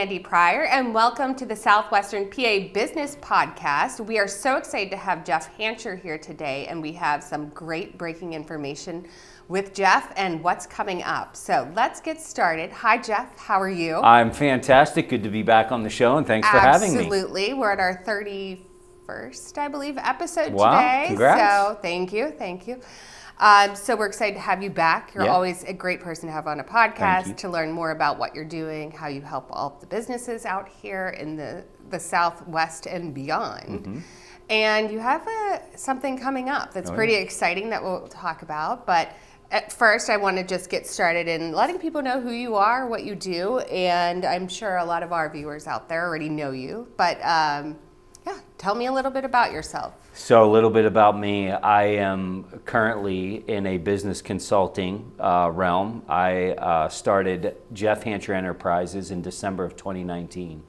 Mandy Pryor, and welcome to the Southwestern PA Business Podcast. We are so excited to have Jeff Hancher here today, and we have some great breaking information with Jeff and what's coming up. So let's get started. Hi, Jeff. How are you? I'm fantastic. Good to be back on the show, and thanks for having me. Absolutely. We're at our 31st, I believe, episode wow, today. Congrats. So thank you. So we're excited to have you back. You're always a great person to have on a podcast to learn more about what you're doing, how you help all the businesses out here in the Southwest and beyond. Mm-hmm. And you have something coming up that's pretty exciting that we'll talk about. But at first, I want to just get started in letting people know who you are, what you do, and I'm sure a lot of our viewers out there already know you. But tell me a little bit about yourself. So a little bit about me. I am currently in a business consulting realm. I started Jeff Hancher Enterprises in December of 2019.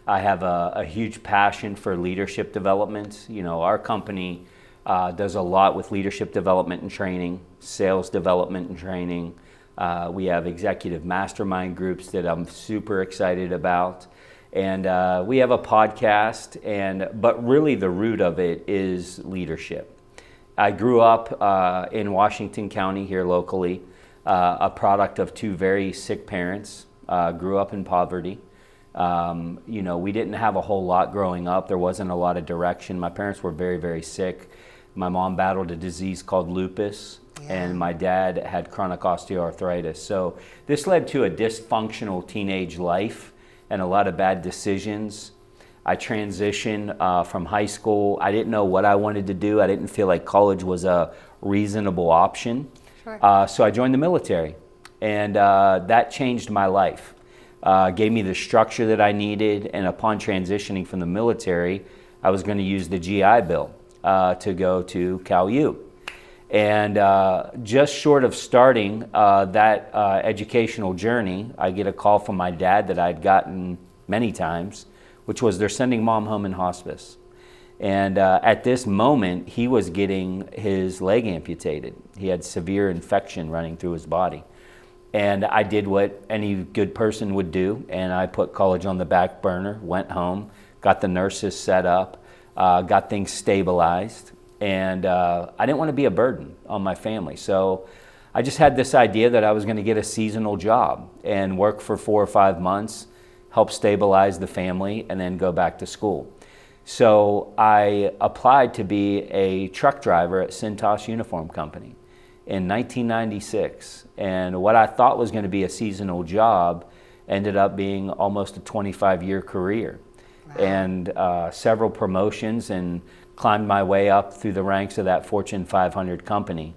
I have a huge passion for leadership development. You know, our company does a lot with leadership development and training, sales development and training. We have executive mastermind groups that I'm super excited about. And we have a podcast, but really the root of it is leadership. I grew up in Washington County here locally, a product of two very sick parents, grew up in poverty. We didn't have a whole lot growing up. There wasn't a lot of direction. My parents were very, very sick. My mom battled a disease called lupus, and my dad had chronic osteoarthritis. So this led to a dysfunctional teenage life and a lot of bad decisions. I transitioned from high school. I didn't know what I wanted to do. I didn't feel like college was a reasonable option. Sure. So I joined the military, and that changed my life. Gave me the structure that I needed, and upon transitioning from the military, I was going to use the GI Bill to go to Cal U. And just short of starting that educational journey, I get a call from my dad that I'd gotten many times, which was they're sending mom home in hospice. And at this moment, he was getting his leg amputated. He had severe infection running through his body. And I did what any good person would do, and I put college on the back burner, went home, got the nurses set up, got things stabilized. And I didn't want to be a burden on my family. So I just had this idea that I was going to get a seasonal job and work for 4 or 5 months, help stabilize the family, and then go back to school. So I applied to be a truck driver at Cintas Uniform Company in 1996. And what I thought was going to be a seasonal job ended up being almost a 25-year career. Wow. And several promotions, and climbed my way up through the ranks of that Fortune 500 company.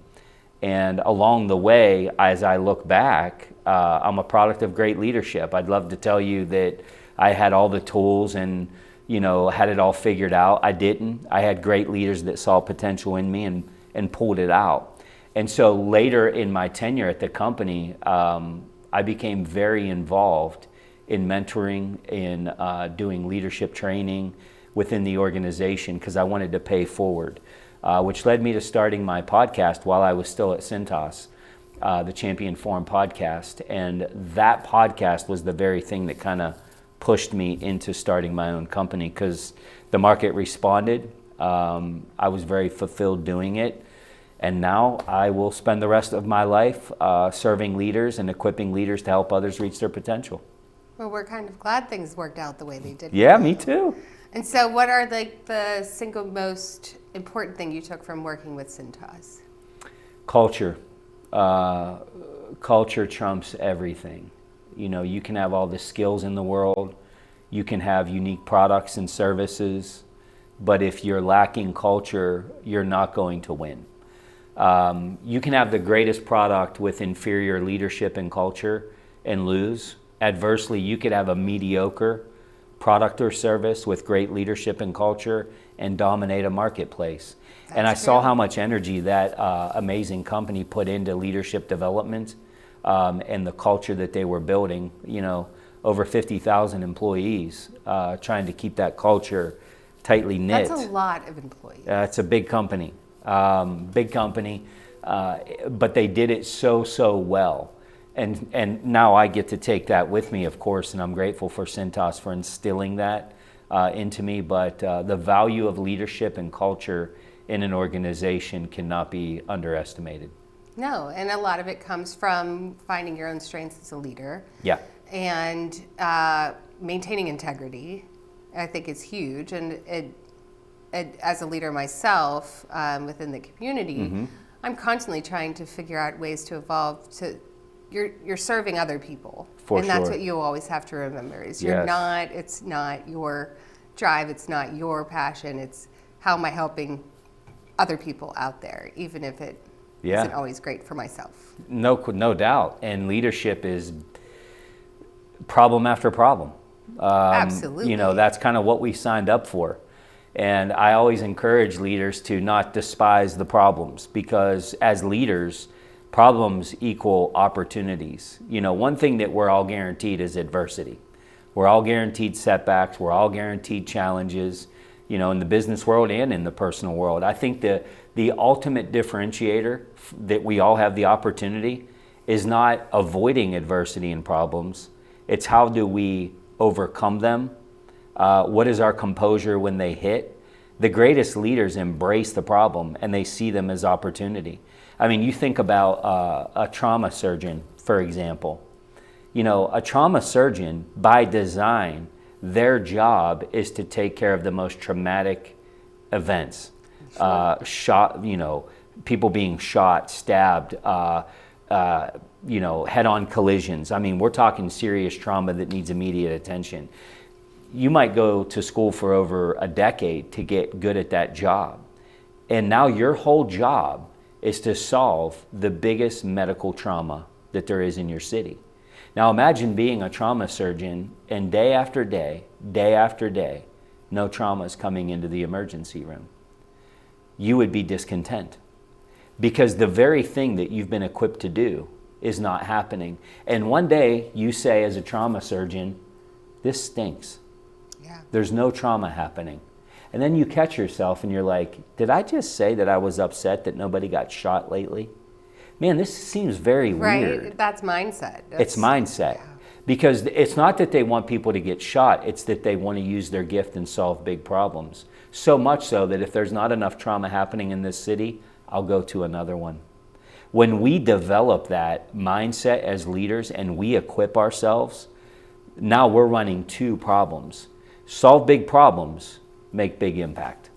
And along the way, as I look back, I'm a product of great leadership. I'd love to tell you that I had all the tools and, had it all figured out. I didn't. I had great leaders that saw potential in me and pulled it out. And so later in my tenure at the company, I became very involved in mentoring, in doing leadership training within the organization because I wanted to pay forward, which led me to starting my podcast while I was still at Cintas, the Champion Forum podcast. And that podcast was the very thing that kind of pushed me into starting my own company because the market responded. I was very fulfilled doing it. And now I will spend the rest of my life serving leaders and equipping leaders to help others reach their potential. Well, we're kind of glad things worked out the way they did. Yeah, me too. And so what are the single most important thing you took from working with Cintas? Culture. Culture trumps everything. You can have all the skills in the world. You can have unique products and services. But if you're lacking culture, you're not going to win. You can have the greatest product with inferior leadership and culture and lose. Adversely, you could have a mediocre product or service with great leadership and culture and dominate a marketplace. And I saw how much energy that amazing company put into leadership development and the culture that they were building, over 50,000 employees, trying to keep that culture tightly knit. That's a lot of employees. It's a big company, but they did it so well. And now I get to take that with me, of course, and I'm grateful for Cintas for instilling that into me. But the value of leadership and culture in an organization cannot be underestimated. No, and a lot of it comes from finding your own strengths as a leader. Yeah. And maintaining integrity, I think, is huge. And it as a leader myself within the community, I'm constantly trying to figure out ways to evolve. You're serving other people, and that's what you always have to remember: is it's not your drive, it's not your passion. It's how am I helping other people out there, even if it isn't always great for myself. No doubt. And leadership is problem after problem. Absolutely. That's kind of what we signed up for. And I always encourage leaders to not despise the problems, because as leaders, problems equal opportunities. One thing that we're all guaranteed is adversity. We're all guaranteed setbacks. We're all guaranteed challenges, in the business world and in the personal world. I think the ultimate differentiator that we all have the opportunity is not avoiding adversity and problems. It's how do we overcome them? What is our composure when they hit? The greatest leaders embrace the problem and they see them as opportunity. I mean, you think about a trauma surgeon, for example. A trauma surgeon, by design, their job is to take care of the most traumatic events. People being shot, stabbed, head-on collisions. I mean, we're talking serious trauma that needs immediate attention. You might go to school for over a decade to get good at that job. And now your whole job is to solve the biggest medical trauma that there is in your city. Now imagine being a trauma surgeon and day after day after day, no trauma is coming into the emergency room. You would be discontent because the very thing that you've been equipped to do is not happening. And one day you say as a trauma surgeon, this stinks. Yeah. There's no trauma happening. And then you catch yourself and you're like, did I just say that I was upset that nobody got shot lately? Man, this seems very weird. Right, that's mindset. It's mindset. Yeah. Because it's not that they want people to get shot, it's that they want to use their gift and solve big problems. So much so that if there's not enough trauma happening in this city, I'll go to another one. When we develop that mindset as leaders and we equip ourselves, now we're running two problems. Solve big problems, make big impact.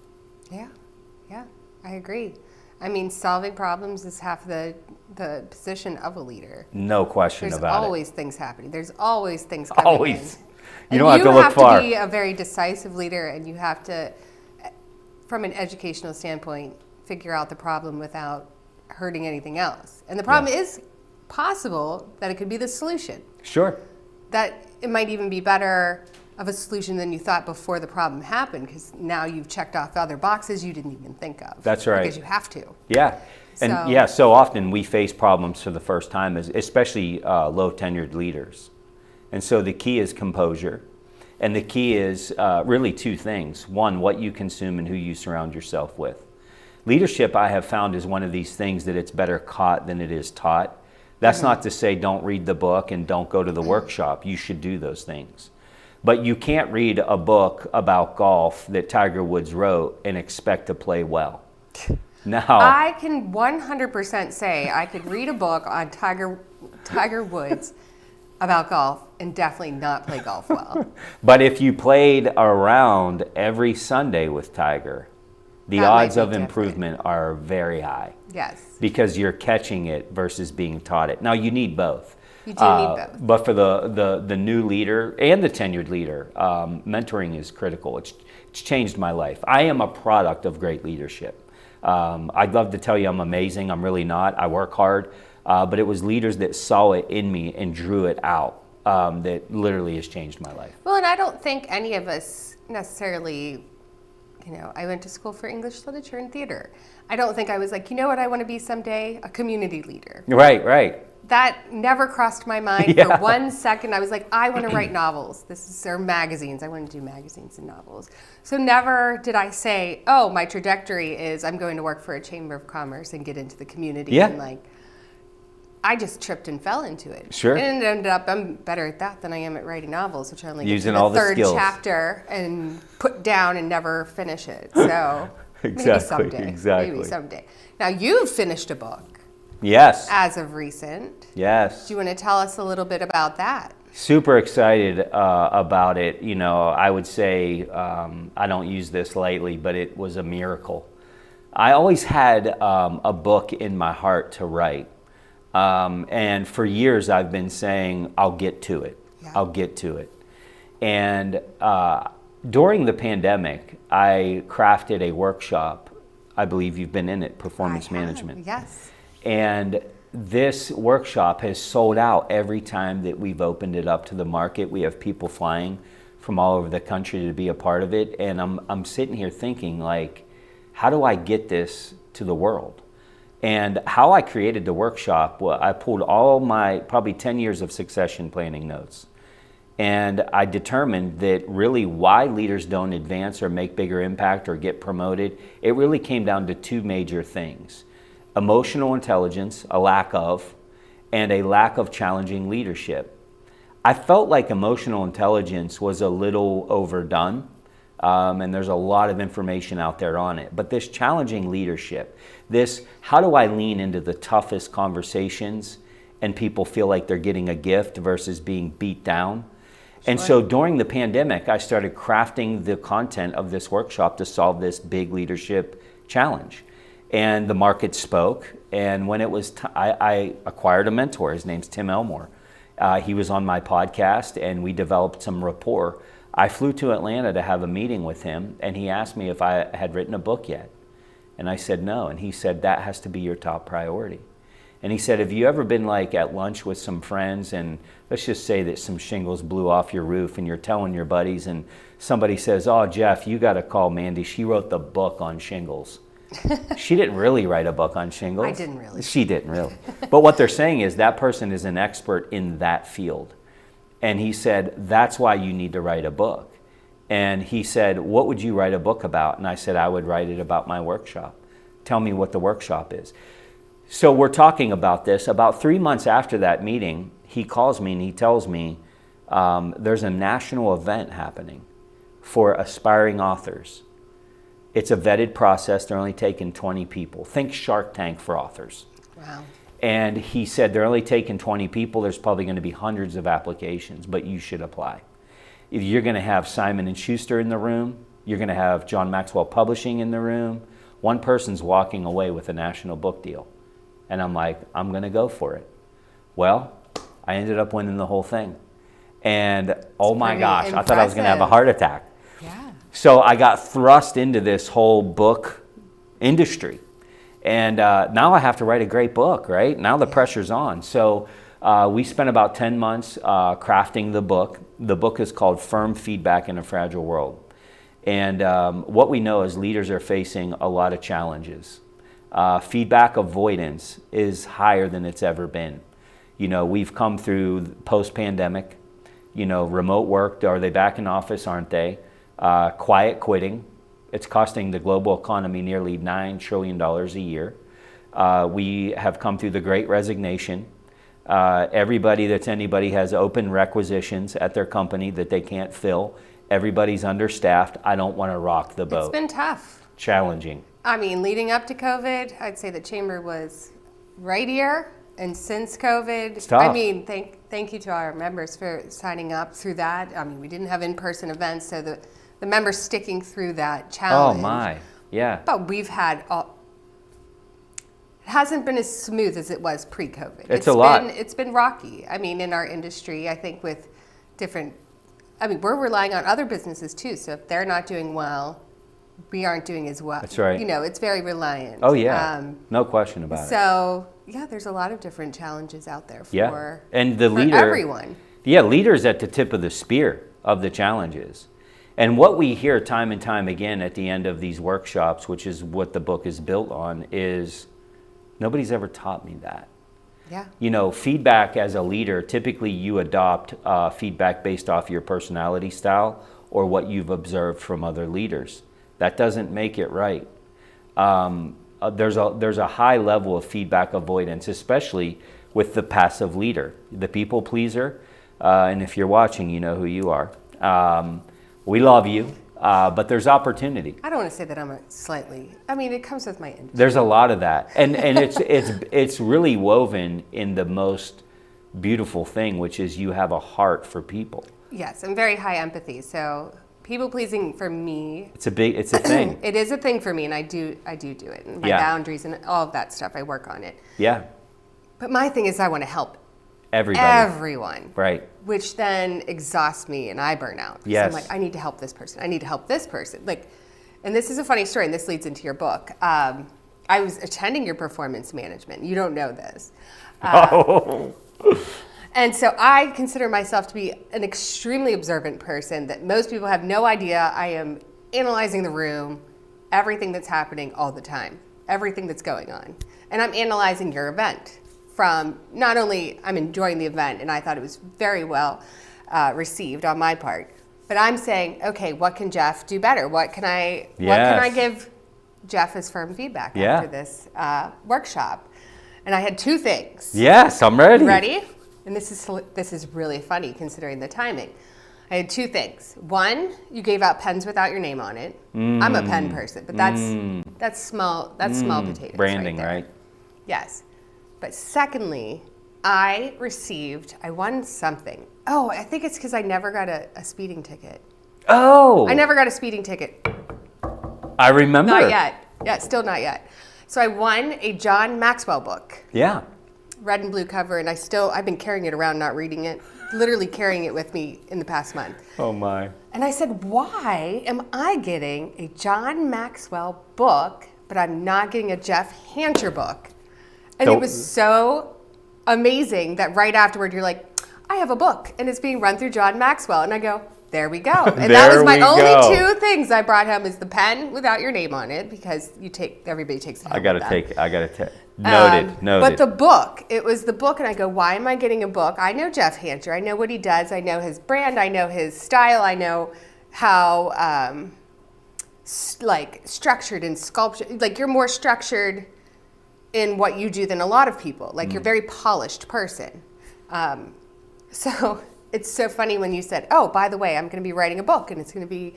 Yeah, I agree. I mean, solving problems is half the position of a leader. No question about it. There's always things happening. There's always things coming in. Always. You don't have to look far. You have to be a very decisive leader, and you have to, from an educational standpoint, figure out the problem without hurting anything else. And the problem is possible that it could be the solution. Sure. That it might even be better of a solution than you thought before the problem happened, because now you've checked off other boxes you didn't even think of. That's right. Because you have to. Yeah. And so often we face problems for the first time, especially low tenured leaders. And so the key is composure. And the key is really two things. One, what you consume and who you surround yourself with. Leadership, I have found, is one of these things that it's better caught than it is taught. That's not to say don't read the book and don't go to the workshop. You should do those things. But you can't read a book about golf that Tiger Woods wrote and expect to play well. Now, I can 100% say I could read a book on Tiger Woods about golf and definitely not play golf well. But if you played around every Sunday with Tiger, the odds of improvement are very high. Yes. Because you're catching it versus being taught it. Now, you need both. You do need both. But for the new leader and the tenured leader, mentoring is critical. It's changed my life. I am a product of great leadership. I'd love to tell you I'm amazing. I'm really not. I work hard. But it was leaders that saw it in me and drew it out that literally has changed my life. Well, and I don't think any of us necessarily, I went to school for English literature and theater. I don't think I was like, what I want to be someday? A community leader. Right. That never crossed my mind for 1 second. I was like, I want to write novels. Or magazines. I want to do magazines and novels. So never did I say, oh, my trajectory is I'm going to work for a chamber of commerce and get into the community and I just tripped and fell into it. Sure. And it ended up, I'm better at that than I am at writing novels, which I only get Using to all the the third skills. chapter and put down and never finish it. So Exactly, maybe someday. exactly. Maybe someday. Now you've finished a book Yes. as of recent. Yes. Do you want to tell us a little bit about that? Super excited about it. You know, I would say, I don't use this lightly, but it was a miracle. I always had a book in my heart to write. And for years I've been saying, I'll get to it. Yeah. I'll get to it. And during the pandemic, I crafted a workshop. I believe you've been in it, performance management. Yes. And this workshop has sold out every time that we've opened it up to the market. We have people flying from all over the country to be a part of it. And I'm sitting here thinking, like, how do I get this to the world? And how I created the workshop, well, I pulled all my probably 10 years of succession planning notes. And I determined that really why leaders don't advance or make bigger impact or get promoted, it really came down to two major things. Emotional intelligence, a lack of, and a lack of challenging leadership. I felt like emotional intelligence was a little overdone, and there's a lot of information out there on it. But this challenging leadership, this how do I lean into the toughest conversations and people feel like they're getting a gift versus being beat down? And so during the pandemic, I started crafting the content of this workshop to solve this big leadership challenge. And the market spoke, and when it was, I acquired a mentor. His name's Tim Elmore. He was on my podcast, and we developed some rapport. I flew to Atlanta to have a meeting with him, and he asked me if I had written a book yet. And I said no, and he said, that has to be your top priority. And he said, have you ever been like at lunch with some friends, and let's just say that some shingles blew off your roof, and you're telling your buddies, and somebody says, oh, Jeff, you gotta call Mandy. She wrote the book on shingles. She didn't really write a book on shingles. I didn't really. She didn't really. But what they're saying is that person is an expert in that field. And he said, that's why you need to write a book. And he said, what would you write a book about? And I said, I would write it about my workshop. Tell me what the workshop is. So we're talking about this. About 3 months after that meeting, he calls me and he tells me there's a national event happening for aspiring authors. It's a vetted process. They're only taking 20 people. Think Shark Tank for authors. Wow. And he said they're only taking 20 people. There's probably going to be hundreds of applications, but you should apply. You're going to have Simon & Schuster in the room. You're going to have John Maxwell Publishing in the room. One person's walking away with a national book deal. And I'm like, I'm going to go for it. Well, I ended up winning the whole thing. And oh my gosh, I thought I was going to have a heart attack. Yeah. So I got thrust into this whole book industry. And now I have to write a great book, right? Now the pressure's on. So we spent about 10 months crafting the book. The book is called Firm Feedback in a Fragile World. And what we know is leaders are facing a lot of challenges. Feedback avoidance is higher than it's ever been. You know, we've come through post-pandemic, you know, remote work. Are they back in office? Aren't they? Quiet quitting. It's costing the global economy nearly $9 trillion a year. We have come through the Great Resignation. Everybody that's anybody has open requisitions at their company that they can't fill. Everybody's understaffed. I don't want to rock the boat. It's been tough. Challenging. I mean, leading up to COVID, I'd say the chamber was right here. And since COVID, it's tough. I mean, thank you to our members for signing up through that. I mean, we didn't have in-person events, so the members sticking through that challenge. Oh my, yeah. But we've had it hasn't been as smooth as it was pre-COVID. It's a lot. It's been rocky. I mean, in our industry, I think with different, I mean, we're relying on other businesses too. So if they're not doing well, we aren't doing as well. That's right. You know, it's very reliant. Oh yeah, no question about it. So yeah, there's a lot of different challenges out there for, and the for leader, everyone. Yeah, leaders at the tip of the spear of the challenges. And what we hear time and time again at the end of these workshops, which is what the book is built on, is nobody's ever taught me that. Yeah. You know, feedback as a leader, typically you adopt feedback based off your personality style or what you've observed from other leaders. That doesn't make it right. There's a high level of feedback avoidance, especially with the passive leader, the people pleaser. And if you're watching, you know who you are. We love you, but there's opportunity. I don't want to say that I'm it comes with my industry. There's a lot of that. And it's really woven in the most beautiful thing, which is you have a heart for people. Yes, and very high empathy. So people pleasing for me, it's a thing. It is a thing for me, and I do it. And my boundaries and all of that stuff, I work on it. Yeah. But my thing is I want to help everyone. Right. Which then exhausts me and I burn out. Yes. So I'm like, I need to help this person. I need to help this person. Like, and this is a funny story, and this leads into your book. I was attending your performance management. You don't know this. And so I consider myself to be an extremely observant person that most people have no idea. I am analyzing the room, everything that's happening all the time, everything that's going on. And I'm analyzing your event from not only I'm enjoying the event, and I thought it was very well received on my part, but I'm saying, okay, what can Jeff do better? What can I give Jeff as firm feedback after this workshop? And I had two things. Yes, I'm ready. Ready? And this is really funny considering the timing. I had two things. One, you gave out pens without your name on it. I'm a pen person, but that's small potatoes. Branding, right? Yes. But secondly, I won something. Oh, I think it's because I never got a speeding ticket. Oh. I never got a speeding ticket. I remember. Not yet. Yeah, still not yet. So I won a John Maxwell book. Yeah. Red and blue cover, and I've been carrying it around, not reading it, literally carrying it with me in the past month. Oh my. And I said, why am I getting a John Maxwell book, but I'm not getting a Jeff Hancher book? And it was so amazing that right afterward, you're like, I have a book, and it's being run through John Maxwell. And I go, there we go. And that was my only two things I brought home is the pen without your name on it, because everybody takes it home. I got to take. Noted. But the book, it was the book, and I go, why am I getting a book? I know Jeff Hancher. I know what he does. I know his brand. I know his style. I know how, structured and sculptured. Like, you're more structured in what you do than a lot of people. Like, you're a very polished person. So it's so funny when you said, oh, by the way, I'm going to be writing a book, and it's going to be,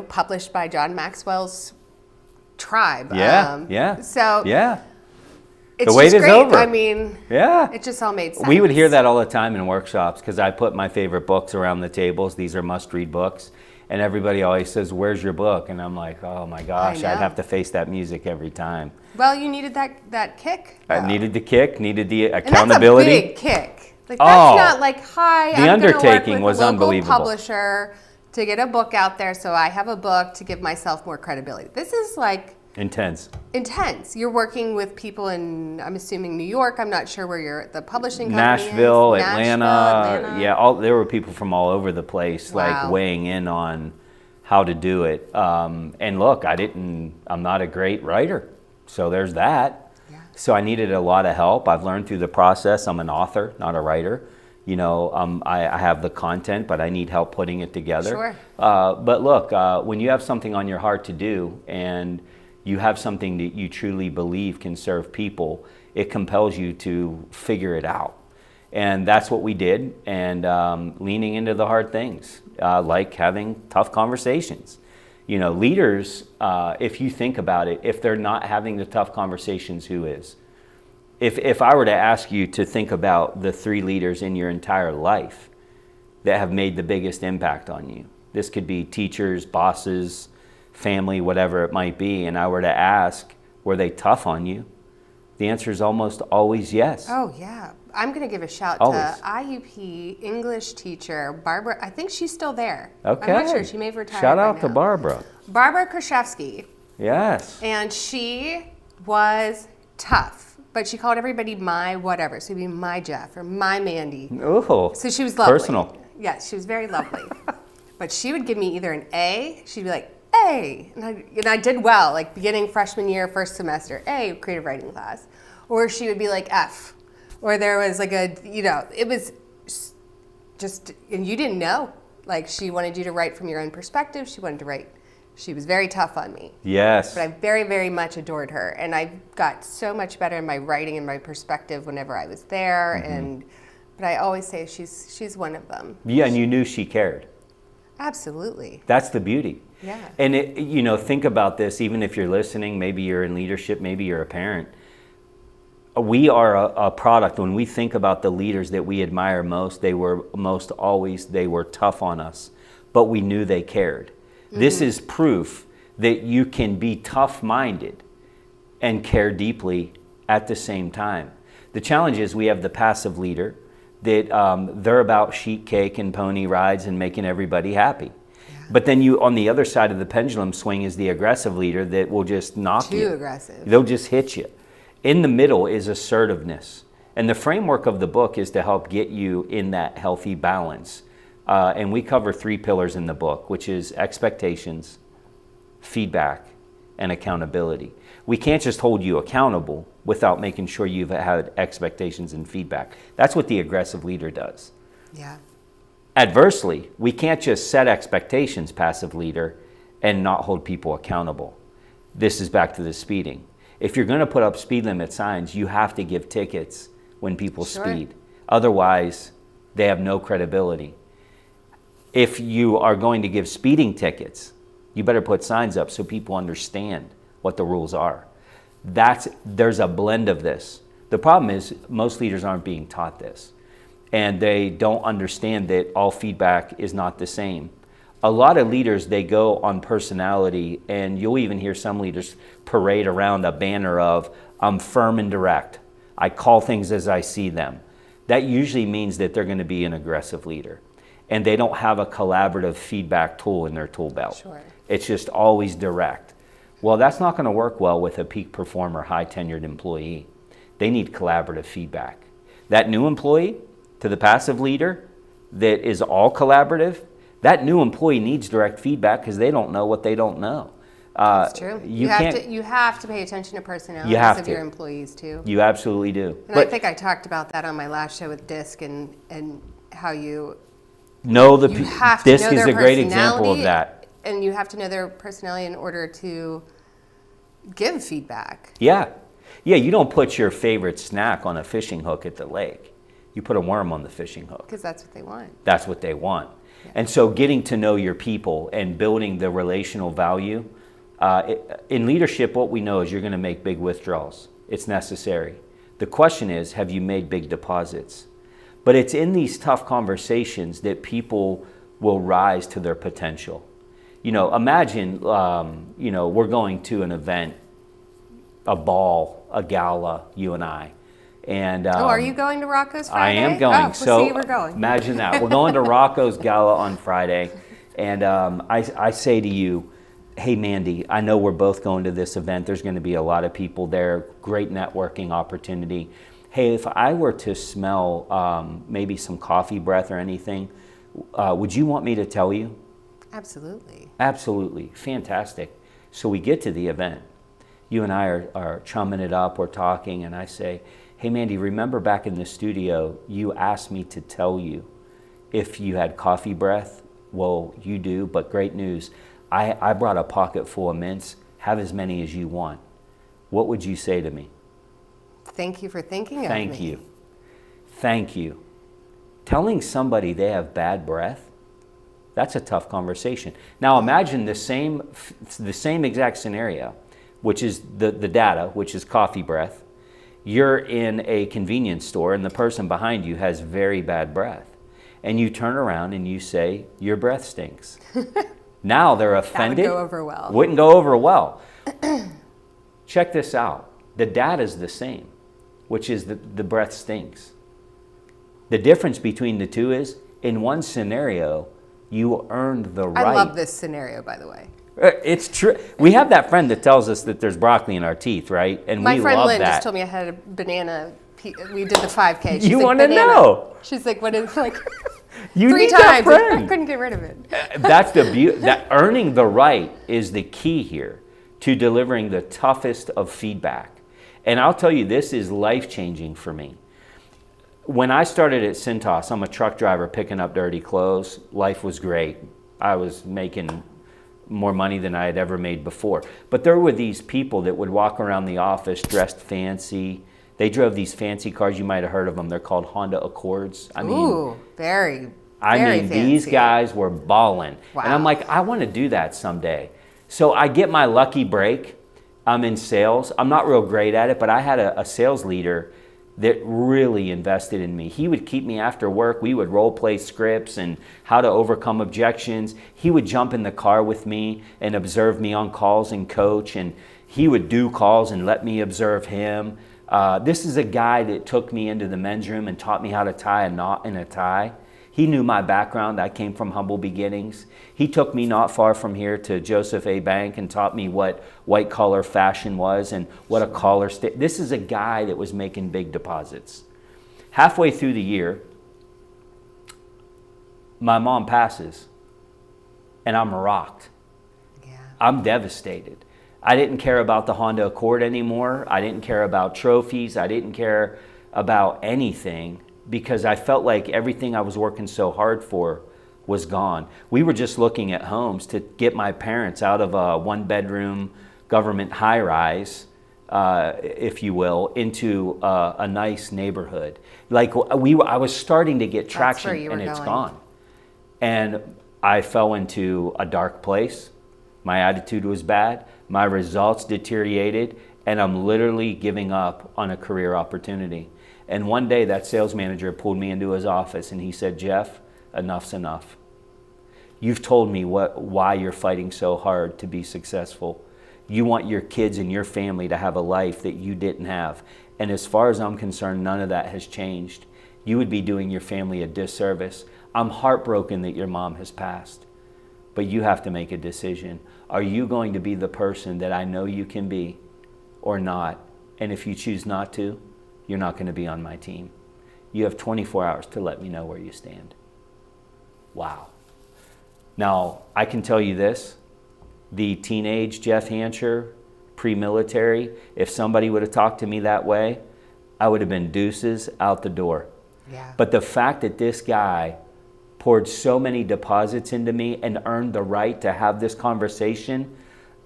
published by John Maxwell's tribe. So it's the wait is great. over. I mean, it just all made sense. We would hear that all the time in workshops because I put my favorite books around the tables. These are must-read books. And everybody always says, where's your book? And I'm like, oh my gosh, I'd have to face that music every time. Well, you needed that kick. I needed the kick, needed the accountability. And that's a big kick. Like, that's not like, hi, the I'm going to work with was a local unbelievable. publisher to get a book out there, so I have a book to give myself more credibility. This is like intense. You're working with people in, I'm assuming, New York. I'm not sure where the publishing company Nashville, is. Atlanta. Yeah, there were people from all over the place, like weighing in on how to do it. And look, I'm not a great writer, so there's that. Yeah. So I needed a lot of help. I've learned through the process. I'm an author, not a writer. I have the content, but I need help putting it together. Sure. But look, when you have something on your heart to do and you have something that you truly believe can serve people, it compels you to figure it out. And that's what we did, and leaning into the hard things, like having tough conversations. Leaders, if you think about it, if they're not having the tough conversations, who is? If I were to ask you to think about the 3 leaders in your entire life that have made the biggest impact on you, this could be teachers, bosses, family, whatever it might be, and I were to ask, were they tough on you? The answer is almost always yes. Oh, yeah. I'm going to give a shout Always. to IUP English teacher Barbara. I think she's still there. Okay. I'm not sure. She may have retired. Shout out to Barbara. Barbara Kraszewski. Yes. And she was tough, but she called everybody my whatever. So it'd be my Jeff or my Mandy. Ooh. So she was lovely. Personal. Yes, she was very lovely. But she would give me either an A, she'd be like, A. And I did well, like beginning freshman year, first semester, A, creative writing class. Or she would be like F. Or there was like it was just, and you didn't know. Like, she wanted you to write from your own perspective. She wanted to write She was very tough on me. Yes. But I very, very much adored her. And I got so much better in my writing and my perspective whenever I was there. But I always say she's one of them. Yeah, and you knew she cared. Absolutely. That's the beauty. Yeah. And think about this, even if you're listening, maybe you're in leadership, maybe you're a parent. We are a product. When we think about the leaders that we admire most, they were tough on us, but we knew they cared. This is proof that you can be tough-minded and care deeply at the same time. The challenge is we have the passive leader that they're about sheet cake and pony rides and making everybody happy. Yeah. But then on the other side of the pendulum swing is the aggressive leader that will just knock you. Too aggressive. They'll just hit you. In the middle is assertiveness. And the framework of the book is to help get you in that healthy balance. And we cover 3 pillars in the book, which is expectations, feedback, and accountability. We can't just hold you accountable without making sure you've had expectations and feedback. That's what the aggressive leader does. Yeah. Adversely, we can't just set expectations, passive leader, and not hold people accountable. This is back to the speeding. If you're going to put up speed limit signs, you have to give tickets when people speed. Otherwise, they have no credibility. If you are going to give speeding tickets, you better put signs up so people understand what the rules are. There's a blend of this. The problem is most leaders aren't being taught this, and they don't understand that all feedback is not the same. A lot of leaders, they go on personality, and you'll even hear some leaders parade around a banner of, I'm firm and direct. I call things as I see them. That usually means that they're going to be an aggressive leader, and they don't have a collaborative feedback tool in their tool belt. Sure. It's just always direct. Well, that's not going to work well with a peak performer, high tenured employee. They need collaborative feedback. That new employee, to the passive leader, that is all collaborative, that new employee needs direct feedback because they don't know what they don't know. That's true. You have to pay attention to personalities of your employees too. You absolutely do. And I think I talked about that on my last show with Disc and how you have to Disc know is their a great example of that. And you have to know their personality in order to give feedback. Yeah. Yeah, you don't put your favorite snack on a fishing hook at the lake. You put a worm on the fishing hook. Because that's what they want. That's what they want. Yeah. And so getting to know your people and building the relational value, in leadership, what we know is you're going to make big withdrawals. It's necessary. The question is, have you made big deposits? But it's in these tough conversations that people will rise to their potential. Imagine, we're going to an event, a ball, a gala, you and I. And are you going to Rocco's Friday? I am going. See, we're going. Imagine that. We're going to Rocco's gala on Friday. And I say to you, hey, Mandy, I know we're both going to this event. There's going to be a lot of people there. Great networking opportunity. Hey, if I were to smell maybe some coffee breath or anything, would you want me to tell you? Absolutely. Absolutely. Fantastic. So we get to the event. You and I are chumming it up. We're talking. And I say, hey, Mandy, remember back in the studio, you asked me to tell you if you had coffee breath? Well, you do, but great news. I brought a pocket full of mints. Have as many as you want. What would you say to me? Thank you for thinking of me. Thank you. Thank you. Telling somebody they have bad breath, that's a tough conversation. Now imagine the same exact scenario, which is the data, which is coffee breath. You're in a convenience store and the person behind you has very bad breath. And you turn around and you say, your breath stinks. Now they're offended. That would go over well. Wouldn't go over well. Check this out. The data is the same, which is the breath stinks. The difference between the two is, in one scenario, you earned the right. I love this scenario, by the way. It's true. We have that friend that tells us that there's broccoli in our teeth, right? And my we friend love Lynn that. just told me I had a banana. We did the 5K. She's You like, want to know? She's like, what is like? You 3 need times. that friend. I couldn't get rid of it. That's the beauty. That earning the right is the key here to delivering the toughest of feedback. And I'll tell you, this is life-changing for me. When I started at Cintas, I'm a truck driver picking up dirty clothes. Life was great. I was making more money than I had ever made before. But there were these people that would walk around the office dressed fancy. They drove these fancy cars. You might have heard of them. They're called Honda Accords. Very fancy. These guys were balling. Wow. And I'm like, I want to do that someday. So I get my lucky break. I'm in sales. I'm not real great at it, but I had a sales leader that really invested in me. He would keep me after work. We would role play scripts and how to overcome objections. He would jump in the car with me and observe me on calls and coach, and he would do calls and let me observe him. This is a guy that took me into the men's room and taught me how to tie a knot in a tie. He knew my background. I came from humble beginnings. He took me not far from here to Joseph A. Bank and taught me what white collar fashion was and what a collar This is a guy that was making big deposits. Halfway through the year, my mom passes and I'm rocked. Yeah. I'm devastated. I didn't care about the Honda Accord anymore. I didn't care about trophies. I didn't care about anything, because I felt like everything I was working so hard for was gone. We were just looking at homes to get my parents out of a one-bedroom government high-rise, if you will, into a nice neighborhood. Like I was starting to get traction, and it's gone. And I fell into a dark place. My attitude was bad. My results deteriorated, and I'm literally giving up on a career opportunity. And one day that sales manager pulled me into his office and he said, Jeff, enough's enough. You've told me why you're fighting so hard to be successful. You want your kids and your family to have a life that you didn't have. And as far as I'm concerned, none of that has changed. You would be doing your family a disservice. I'm heartbroken that your mom has passed. But you have to make a decision. Are you going to be the person that I know you can be or not? And if you choose not to, you're not going to be on my team. You have 24 hours to let me know where you stand. Wow. Now, I can tell you this. The teenage Jeff Hancher, pre-military, if somebody would have talked to me that way, I would have been deuces out the door. Yeah. But the fact that this guy poured so many deposits into me and earned the right to have this conversation,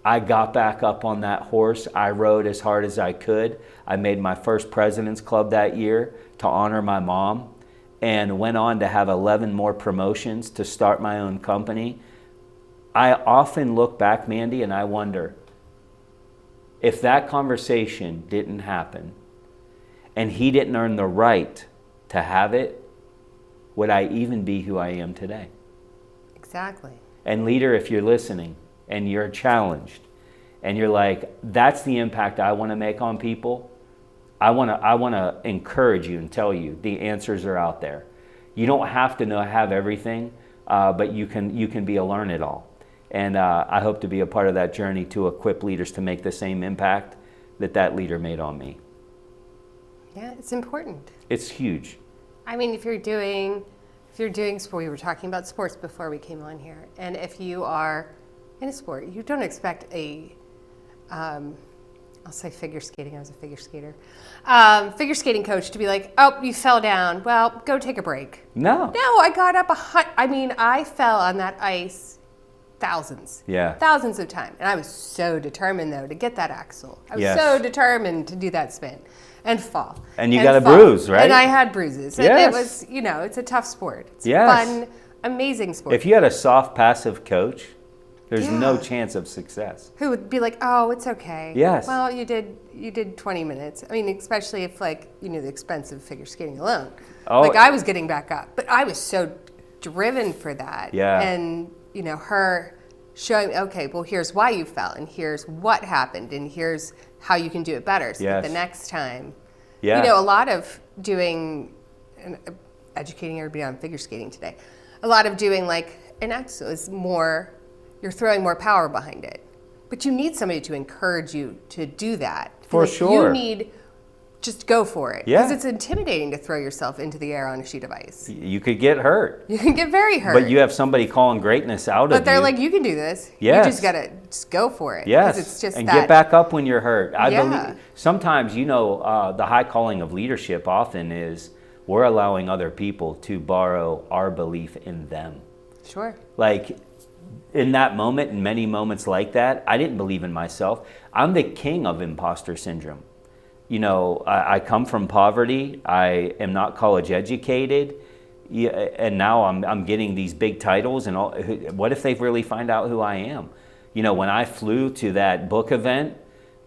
I got back up on that horse. I rode as hard as I could. I made my first President's Club that year to honor my mom, and went on to have 11 more promotions to start my own company. I often look back, Mandy, and I wonder, if that conversation didn't happen and he didn't earn the right to have it, would I even be who I am today? Exactly. And leader, if you're listening, and you're challenged, and you're like, that's the impact I want to make on people, I want to encourage you and tell you the answers are out there. You don't have to have everything, but you can be a learn-it-all. And I hope to be a part of that journey to equip leaders to make the same impact that leader made on me. Yeah, it's important. It's huge. I mean, if you're doing sport, we were talking about sports before we came on here, and if you are in a sport, you don't expect I'll say figure skating. I was a figure skater. Figure skating coach to be like, oh, you fell down. Well, go take a break. No, I got up I fell on that ice thousands of times. And I was so determined, though, to get that axle. I was so determined to do that spin and fall. And you got a bruise, right? And I had bruises. Yes. And it was, it's a tough sport. It's a fun, amazing sport. If you had a soft, passive coach, there's no chance of success. Who would be like, oh, it's okay. Yes. Well, you did 20 minutes. I mean, especially if the expensive figure skating alone. Oh. I was getting back up, but I was so driven for that. Yeah. And, her showing, okay, well, here's why you fell, and here's what happened, and here's how you can do it better so that the next time. Yeah. A lot of doing, educating everybody on figure skating today, a lot of doing an axle is more, you're throwing more power behind it. But you need somebody to encourage you to do that. For sure. You need, just go for it. Yeah. Because it's intimidating to throw yourself into the air on a sheet of ice. You could get hurt. You can get very hurt. But you have somebody calling greatness out of you. But they're like, you can do this. Yes. You just got to go for it. Yes. It's just and that. Get back up when you're hurt. I Yeah. believe sometimes, the high calling of leadership often is we're allowing other people to borrow our belief in them. Sure. in that moment, in many moments like that, I didn't believe in myself. I'm the king of imposter syndrome. I come from poverty. I am not college educated. Yeah, and now I'm getting these big titles and all. What if they really find out who I am? When I flew to that book event,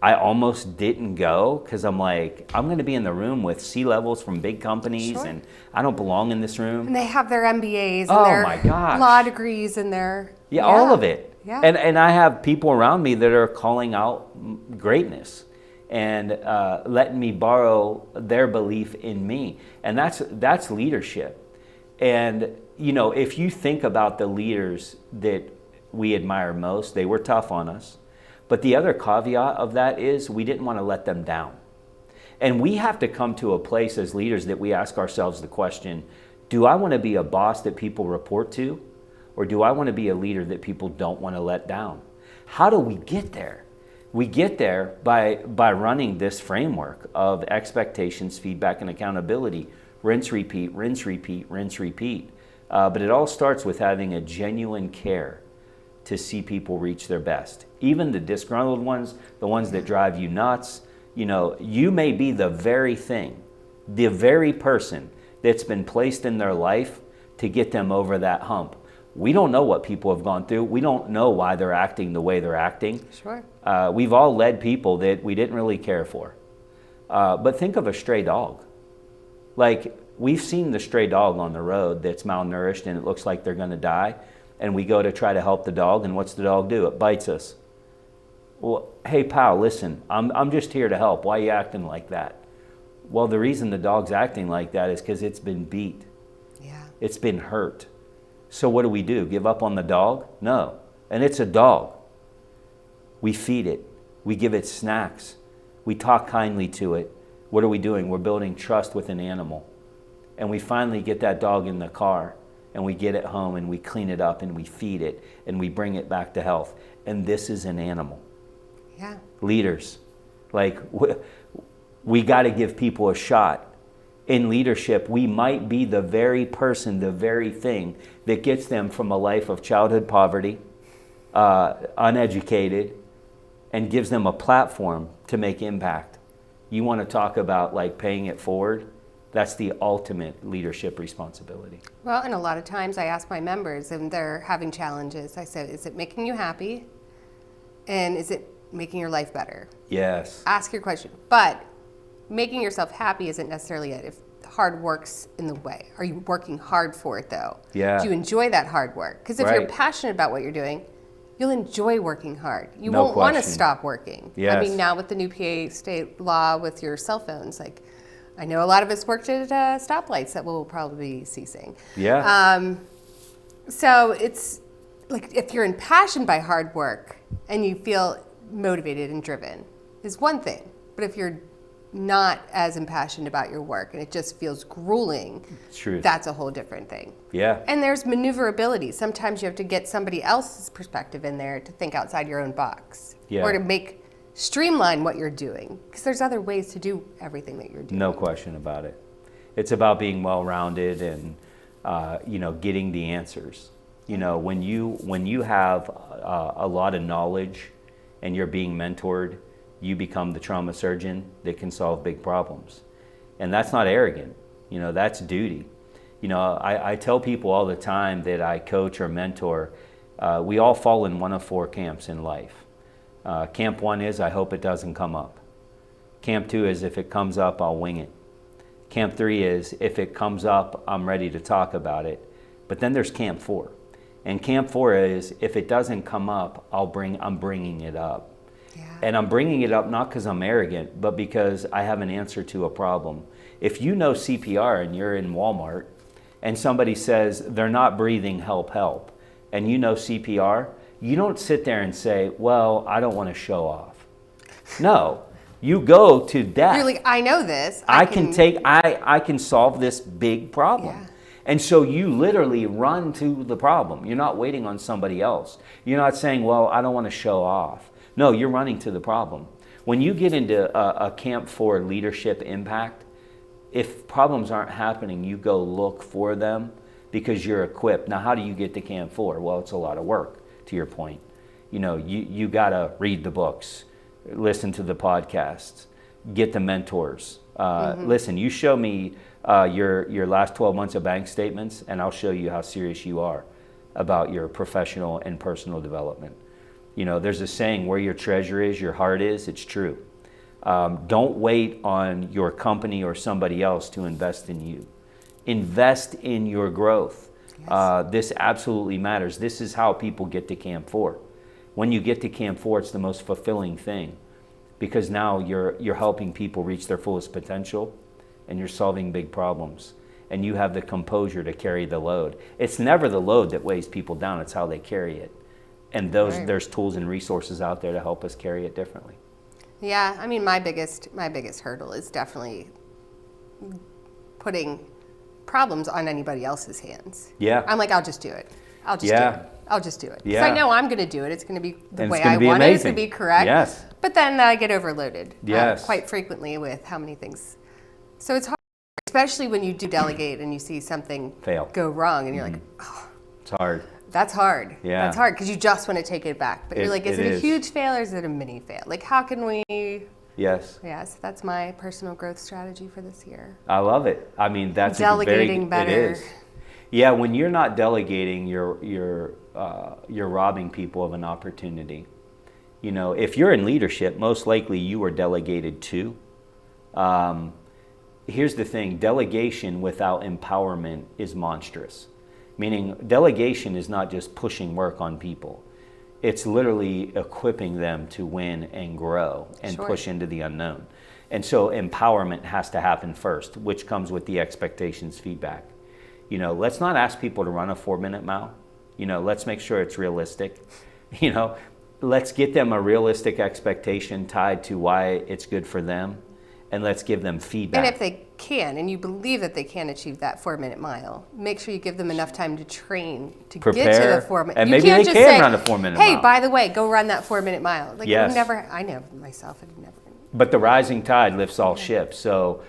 I almost didn't go because I'm like, I'm going to be in the room with C-levels from big companies, Sure. and I don't belong in this room. And they have their MBAs and Oh their my gosh. law degrees and their All of it. Yeah. And I have people around me that are calling out greatness and letting me borrow their belief in me, and that's leadership. And if you think about the leaders that we admire most, they were tough on us. But the other caveat of that is we didn't want to let them down. And we have to come to a place as leaders that we ask ourselves the question, do I want to be a boss that people report to? Or do I want to be a leader that people don't want to let down? How do we get there? We get there by running this framework of expectations, feedback, and accountability. Rinse, repeat, rinse, repeat, rinse, repeat. But it all starts with having a genuine care to see people reach their best. Even the disgruntled ones, the ones that drive you nuts, you may be the very thing, the very person that's been placed in their life to get them over that hump. We don't know what people have gone through. We don't know why they're acting the way they're acting. Sure. We've all led people that we didn't really care for. But think of a stray dog. Like, we've seen the stray dog on the road that's malnourished and it looks like they're going to die, and we go to try to help the dog, and what's the dog do? It bites us. Well, hey, pal, listen, I'm just here to help. Why are you acting like that? Well, the reason the dog's acting like that is because it's been beat. Yeah. It's been hurt. So what do? Give up on the dog? No. And it's a dog. We feed it. We give it snacks. We talk kindly to it. What are we doing? We're building trust with an animal. And we finally get that dog in the car, and we get it home, and we clean it up, and we feed it, and we bring it back to health. And this is an animal. Yeah. Leaders, like, we got to give people a shot. In leadership, we might be the very person, the very thing that gets them from a life of childhood poverty, uneducated, and gives them a platform to make impact. You want to talk about like paying it forward? That's the ultimate leadership responsibility. Well, and a lot of times I ask my members, and they're having challenges, I said, is it making you happy? And is it making your life better? Yes. Ask your question. But making yourself happy isn't necessarily it. If hard work's in the way, are you working hard for it though? Yeah. Do you enjoy that hard work? Because if you're passionate about what you're doing, you'll enjoy working hard. You won't want to stop working. Yes. I mean, now with the new PA state law with your cell phones, like, I know a lot of us worked at stoplights that will probably be ceasing. Yeah. So it's like, if you're impassioned by hard work and you feel motivated and driven is one thing. But if you're not as impassioned about your work and it just feels grueling, Truth. That's a whole different thing. Yeah. And there's maneuverability. Sometimes you have to get somebody else's perspective in there to think outside your own box, or to streamline what you're doing, because there's other ways to do everything that you're doing. No question about it. It's about being well-rounded and getting the answers. When you have a lot of knowledge and you're being mentored, you become the trauma surgeon that can solve big problems. And that's not arrogant, that's duty. I tell people all the time that I coach or mentor, we all fall in one of four camps in life. Camp 1 is, I hope it doesn't come up. Camp 2 is, if it comes up, I'll wing it. Camp 3 is, if it comes up, I'm ready to talk about it. But then there's Camp 4. And Camp 4 is, if it doesn't come up, I'm bringing it up. Yeah. And I'm bringing it up not because I'm arrogant, but because I have an answer to a problem. If you know CPR and you're in Walmart and somebody says they're not breathing, help, help, and you know CPR, you don't sit there and say, well, I don't want to show off. No, you go to death. You're like, I know this. I can solve this big problem. Yeah. And so you literally run to the problem. You're not waiting on somebody else. You're not saying, well, I don't want to show off. No, you're running to the problem. When you get into a Camp 4 leadership impact, if problems aren't happening, you go look for them because you're equipped. Now, how do you get to Camp 4? Well, it's a lot of work. to your point. You got to read the books, listen to the podcasts, get the mentors. Listen, you show me your last 12 months of bank statements, and I'll show you how serious you are about your professional and personal development. There's a saying, where your treasure is, your heart is. It's true. Don't wait on your company or somebody else to invest in you. Invest in your growth. Yes. This absolutely matters. This is how people get to Camp 4. When you get to Camp 4, it's the most fulfilling thing, because now you're helping people reach their fullest potential, and you're solving big problems, and you have the composure to carry the load. It's never the load that weighs people down, it's how they carry it. And there's tools and resources out there to help us carry it differently. Yeah, I mean, my biggest hurdle is definitely putting problems on anybody else's hands. Yeah. I'm like, I'll just do it. I'll just do it. I'll just do it. Yeah. So I know I'm going to do it. It's going to be the way I want it. It's going to be correct. Yes. But then I get overloaded quite frequently with how many things. So it's hard, especially when you do delegate and you see something go wrong, and you're like, oh. It's hard. That's hard. Yeah. That's hard because you just want to take it back. But you're like, is it a huge fail or is it a mini fail? Like, how can we... Yes. Yeah, so that's my personal growth strategy for this year. I love it. I mean, that's delegating better. It is. Yeah, when you're not delegating, you're robbing people of an opportunity. If you're in leadership, most likely you are delegated to. Here's the thing: delegation without empowerment is monstrous. Meaning, delegation is not just pushing work on people. It's literally equipping them to win and grow and push into the unknown. And so empowerment has to happen first, which comes with the expectations feedback. Let's not ask people to run a 4-minute mile. Let's make sure it's realistic. Let's get them a realistic expectation tied to why it's good for them, and let's give them feedback. And if they can, and you believe that they can achieve that 4-minute mile, make sure you give them enough time to train to prepare, get to the 4-minute. And you maybe can't they just can say, run a 4-minute hey, mile. by the way, go run that 4-minute mile. Like, yes. I know myself, I'd never. But the rising tide lifts all ships. So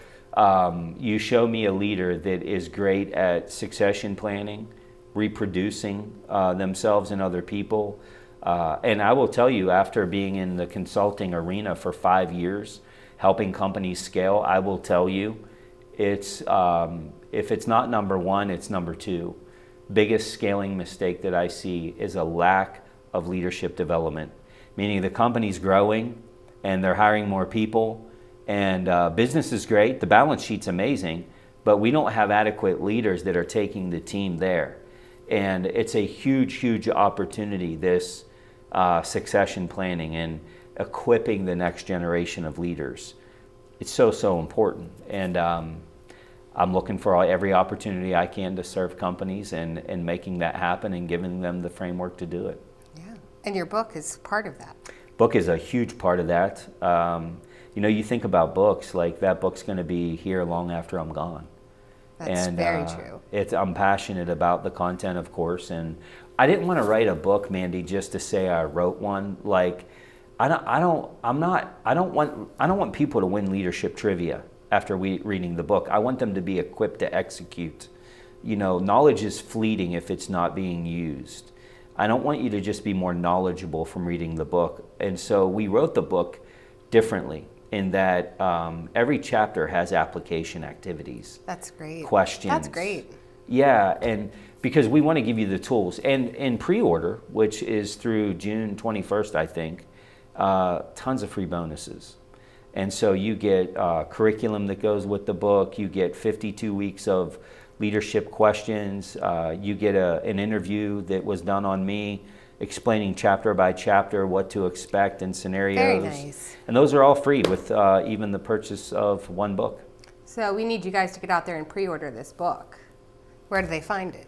you show me a leader that is great at succession planning, reproducing themselves and other people. And I will tell you, after being in the consulting arena for 5 years, helping companies scale, I will tell you, it's if it's not number one, it's number two. Biggest scaling mistake that I see is a lack of leadership development, meaning the company's growing and they're hiring more people, and business is great, the balance sheet's amazing, but we don't have adequate leaders that are taking the team there. And it's a huge, huge opportunity, this succession planning and equipping the next generation of leaders. It's so important. And I'm looking for every opportunity I can to serve companies and making that happen and giving them the framework to do it. Yeah, and your book is part of that. Book is a huge part of that. You think about books, like that book's going to be here long after I'm gone. That's very true. I'm passionate about the content, of course, and I didn't want to write a book, Mandy, just to say I wrote one. Like, I don't want people to win leadership trivia after reading the book. I want them to be equipped to execute. Knowledge is fleeting if it's not being used. I don't want you to just be more knowledgeable from reading the book. And so we wrote the book differently in that every chapter has application activities. That's great. Questions. That's great. Yeah, and because we want to give you the tools. And in pre-order, which is through June 21st, I think, tons of free bonuses. And so you get curriculum that goes with the book. You get 52 weeks of leadership questions. You get an interview that was done on me, explaining chapter by chapter what to expect in scenarios. Very nice. And those are all free with even the purchase of one book. So we need you guys to get out there and pre-order this book. Where do they find it?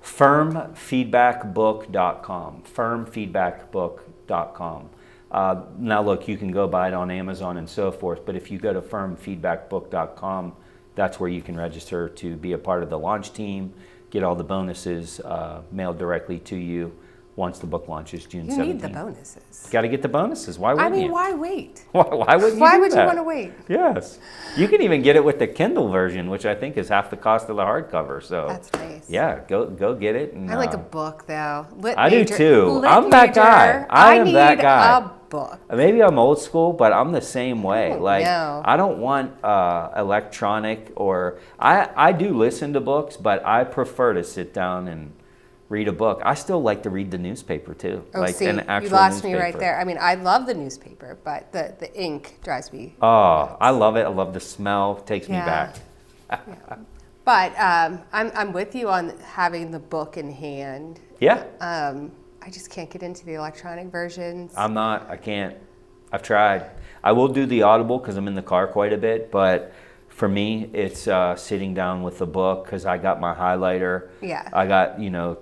Firmfeedbackbook.com. Firmfeedbackbook.com. Now look, you can go buy it on Amazon and so forth, but if you go to firmfeedbackbook.com, that's where you can register to be a part of the launch team, get all the bonuses mailed directly to you once the book launches June 17th. You need the bonuses. Got to get the bonuses. Why wouldn't you? Why wait? Why wouldn't you Why do would that? you want to wait? Yes. You can even get it with the Kindle version, which I think is half the cost of the hardcover. So that's nice. Nice. Yeah, go get it. And, I like a book though. I do too. I'm that guy. I am that guy. I need a book. Maybe I'm old school, but I'm the same way. No. I don't want electronic or I do listen to books, but I prefer to sit down and read a book. I still like to read the newspaper too. Oh, like see, an actual you lost newspaper. me right there. I mean, I love the newspaper, but the ink drives me. Oh, I love it. I love the smell. Takes me back. Yeah. But I'm with you on having the book in hand. Yeah. I just can't get into the electronic versions. I can't. I've tried. I will do the Audible because I'm in the car quite a bit, but for me, it's sitting down with the book because I got my highlighter. Yeah. I got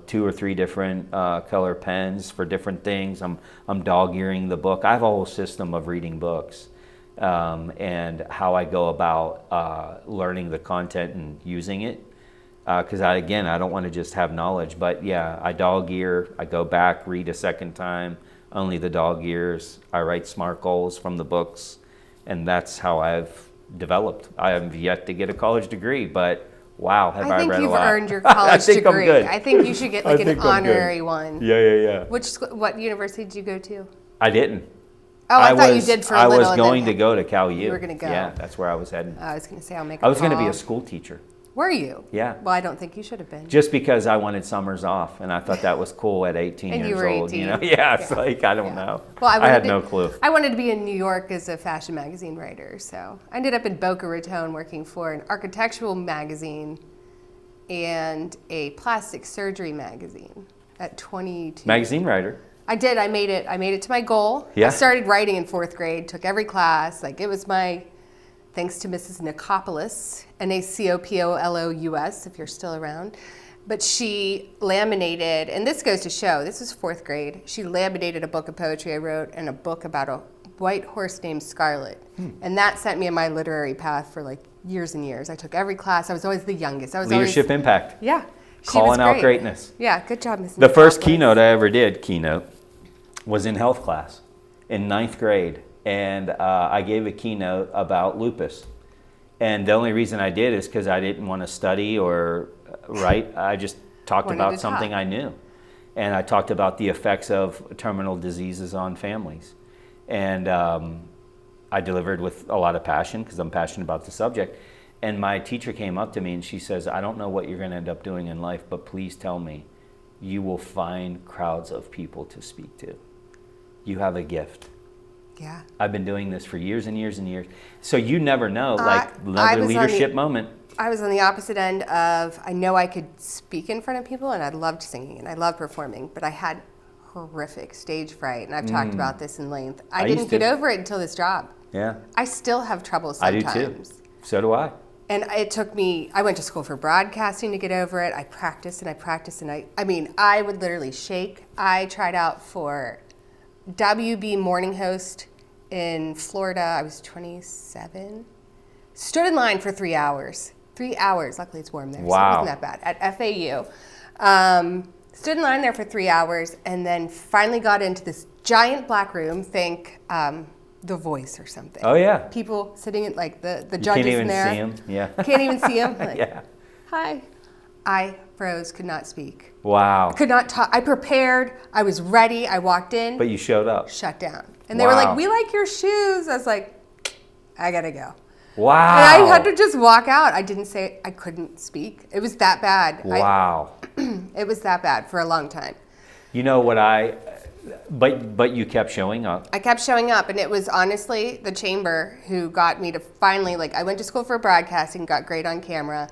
2 or 3 different color pens for different things. I'm dog-earing the book. I have a whole system of reading books and how I go about learning the content and using it. Because I don't want to just have knowledge, but yeah, I dog ear, I go back, read a second time, only the dog ears. I write SMART goals from the books, and that's how I've developed. I have yet to get a college degree, but wow, have I read a lot. I think you've earned your college degree. I'm good. I think you should get like an honorary one. Yeah. What university did you go to? I didn't. Oh, I thought you did for a little. I was going to go to Cal U. You were going to go. Yeah, that's where I was heading. I was going to say I'll make. I was going to be a school teacher. Were you? Yeah. Well, I don't think you should have been. Just because I wanted summers off, and I thought that was cool at 18 and years you were 18. old. Yeah, it's like I don't know. Well, I had no clue. I wanted to be in New York as a fashion magazine writer, so I ended up in Boca Raton working for an architectural magazine and a plastic surgery magazine at 22. Magazine writer. I did. I made it to my goal. Yeah. I started writing in 4th grade. Took every class. Like it was my. Thanks to Mrs. Nicopoulos, Nacopolous, if you're still around. But she laminated, and this goes to show, this was 4th grade. She laminated a book of poetry I wrote and a book about a white horse named Scarlet. And that sent me on my literary path for like years and years. I took every class. I was always the youngest. Leadership impact. Yeah. Calling out greatness. Yeah, good job, Mrs. The first keynote I ever did, was in health class in 9th grade. And I gave a keynote about lupus. And the only reason I did is because I didn't want to study or write. I just talked about something I knew. And I talked about the effects of terminal diseases on families. And I delivered with a lot of passion because I'm passionate about the subject. And my teacher came up to me and she says, I don't know what you're going to end up doing in life, but please tell me you will find crowds of people to speak to. You have a gift. Yeah. I've been doing this for years and years and years. So you never know, another leadership moment. I was on the opposite end of, I know I could speak in front of people and I loved singing and I loved performing, but I had horrific stage fright. And I've talked about this in length. I didn't get over it until this job. Yeah. I still have trouble sometimes. I do too. So do I. And it took me, I went to school for broadcasting to get over it. I practiced and I practiced and I would literally shake. I tried out for WB morning host in Florida. I was 27. Stood in line for 3 hours. 3 hours. Luckily, it's warm there, so it wasn't that bad. At FAU. Stood in line there for 3 hours and then finally got into this giant black room. Think The Voice or something. Oh, yeah. People sitting in, like, the judges in there. You can't even see them. Yeah. Can't even see them. Like, yeah. Hi. I froze, could not speak. Wow. Could not talk. I prepared. I was ready. I walked in. But you showed up. Shut down. And they were like, we like your shoes. I was like, I gotta go. Wow. And I had to just walk out. I didn't say, I couldn't speak. It was that bad. Wow. It was that bad for a long time. You know what but you kept showing up. I kept showing up, and it was honestly the chamber who got me to finally, I went to school for broadcasting, got great on camera,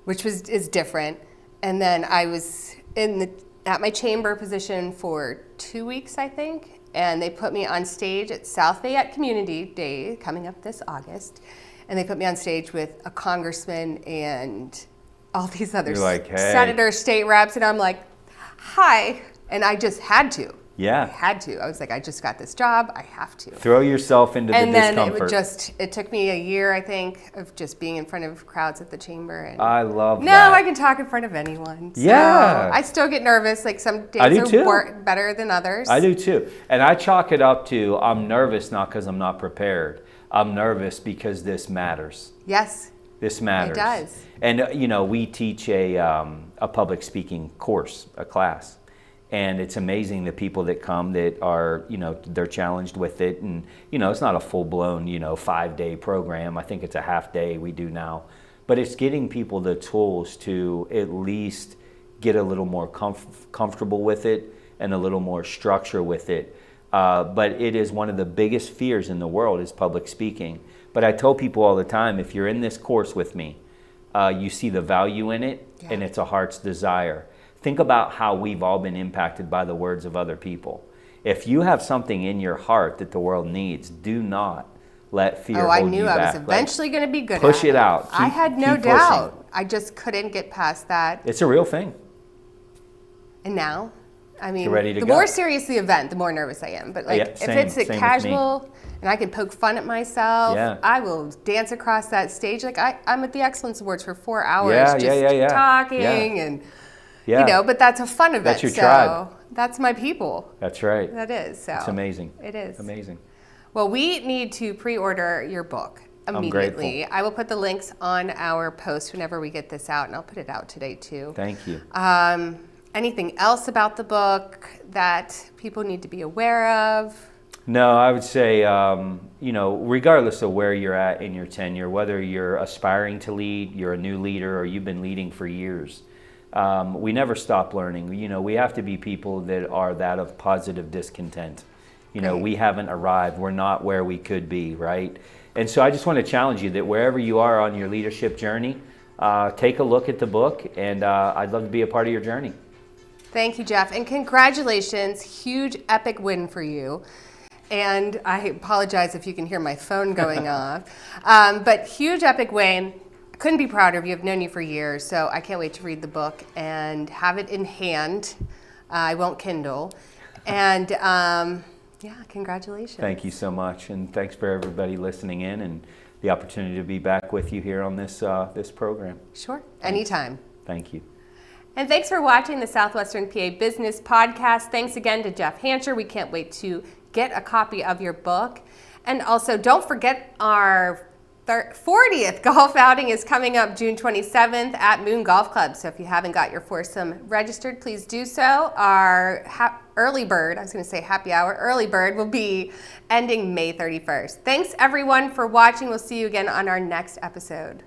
which is different. And then I was at my chamber position for 2 weeks, I think. And they put me on stage at South Fayette Community Day coming up this August. And they put me on stage with a congressman and all these other senators, state reps. And I'm like, hi. And I just had to. Yeah. I had to. I was like, I just got this job. I have to. Throw yourself into the discomfort. And then it took me a year, I think, of just being in front of crowds at the chamber. And I love that. No, I can talk in front of anyone. So yeah. I still get nervous. Like some days are better than others. I do too. And I chalk it up to I'm nervous not because I'm not prepared. I'm nervous because this matters. Yes. This matters. It does. And, we teach a public speaking course, a class. And it's amazing the people that come that are, they're challenged with it. And, it's not a full-blown, 5-day program. I think it's a half day we do now. But it's getting people the tools to at least get a little more comfortable with it and a little more structure with it. But it is one of the biggest fears in the world is public speaking. But I tell people all the time, if you're in this course with me, you see the value in it, and it's a heart's desire. Think about how we've all been impacted by the words of other people. If you have something in your heart that the world needs, do not let fear hold you back. I knew I was eventually going to be good at it. Push it out. I had no doubt. I just couldn't get past that. It's a real thing. And now? I mean, you're ready to the go. more serious the event, the more nervous I am. But if it's a casual and I can poke fun at myself, I will dance across that stage. Like I'm at the Excellence Awards for 4 hours talking and but that's a fun event. That's your tribe. That's my people. That's right. That is. So it's amazing. It is. Amazing. Well, we need to pre-order your book immediately. I will put the links on our post whenever we get this out, and I'll put it out today too. Thank you. Anything else about the book that people need to be aware of? No, I would say, regardless of where you're at in your tenure, whether you're aspiring to lead, you're a new leader, or you've been leading for years, we never stop learning. We have to be people that are that of positive discontent. We haven't arrived. We're not where we could be, right? And so I just want to challenge you that wherever you are on your leadership journey, take a look at the book, and I'd love to be a part of your journey. Thank you, Jeff, and congratulations. Huge, epic win for you. And I apologize if you can hear my phone going off. But huge, epic win. Couldn't be prouder of you. I've known you for years, so I can't wait to read the book and have it in hand. I won't Kindle. And congratulations. Thank you so much, and thanks for everybody listening in and the opportunity to be back with you here on this program. Sure, anytime. Thank you. And thanks for watching the Southwestern PA Business Podcast. Thanks again to Jeff Hancher. We can't wait to get a copy of your book. And also, don't forget our 40th golf outing is coming up June 27th at Moon Golf Club. So if you haven't got your foursome registered, please do so. Our early bird, I was going to say happy hour, early bird will be ending May 31st. Thanks everyone for watching. We'll see you again on our next episode.